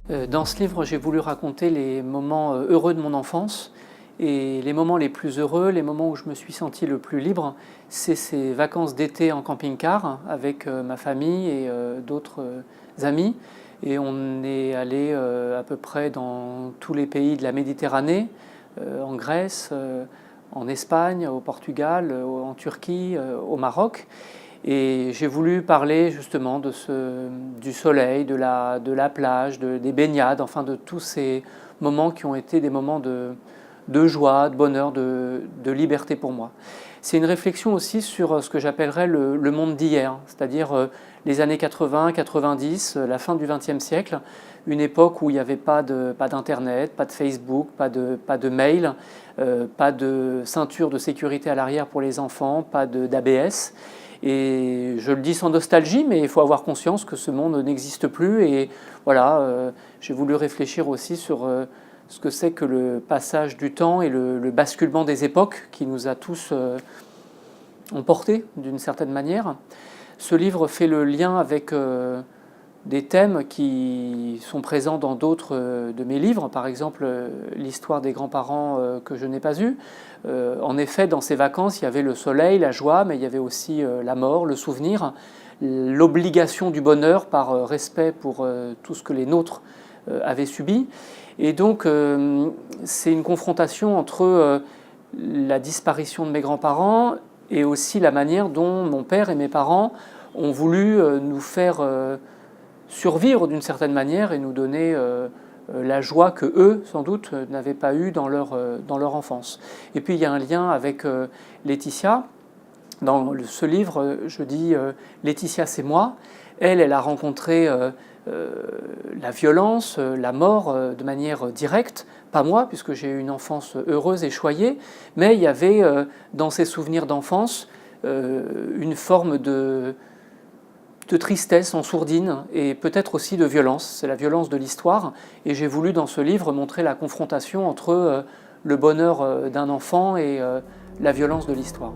Dans ce livre, j'ai voulu raconter les moments heureux de mon enfance. Et les moments les plus heureux, les moments où je me suis senti le plus libre, c'est ces vacances d'été en camping-car avec ma famille et d'autres amis. Et on est allé à peu près dans tous les pays de la Méditerranée, en Grèce, en Espagne, au Portugal, en Turquie, au Maroc. Et j'ai voulu parler justement du soleil, de la plage, des baignades, enfin de tous ces moments qui ont été des moments de joie, de bonheur, de liberté pour moi. C'est une réflexion aussi sur ce que j'appellerais le monde d'hier, c'est-à-dire les années 80, 90, la fin du XXe siècle, une époque où il n'y avait pas d'Internet, pas de Facebook, pas de mail, pas de ceinture de sécurité à l'arrière pour les enfants, pas d'ABS. Et je le dis sans nostalgie, mais il faut avoir conscience que ce monde n'existe plus. Et voilà, j'ai voulu réfléchir aussi sur ce que c'est que le passage du temps et le basculement des époques qui nous a tous emportés d'une certaine manière. Ce livre fait le lien avec des thèmes qui sont présents dans d'autres de mes livres, par exemple l'histoire des grands-parents que je n'ai pas eus. En effet, dans ces vacances, il y avait le soleil, la joie, mais il y avait aussi la mort, le souvenir, l'obligation du bonheur par respect pour tout ce que les nôtres avaient subi. Et donc, c'est une confrontation entre la disparition de mes grands-parents et aussi la manière dont mon père et mes parents ont voulu nous faire survivre d'une certaine manière et nous donner la joie que eux, sans doute, n'avaient pas eue dans leur enfance. Et puis il y a un lien avec Laetitia. Dans ce livre, je dis Laetitia, c'est moi. Elle a rencontré la violence, la mort de manière directe. Pas moi, puisque j'ai eu une enfance heureuse et choyée, mais il y avait dans ses souvenirs d'enfance une forme de tristesse en sourdine et peut-être aussi de violence. C'est la violence de l'histoire. Et j'ai voulu dans ce livre montrer la confrontation entre le bonheur d'un enfant et la violence de l'histoire.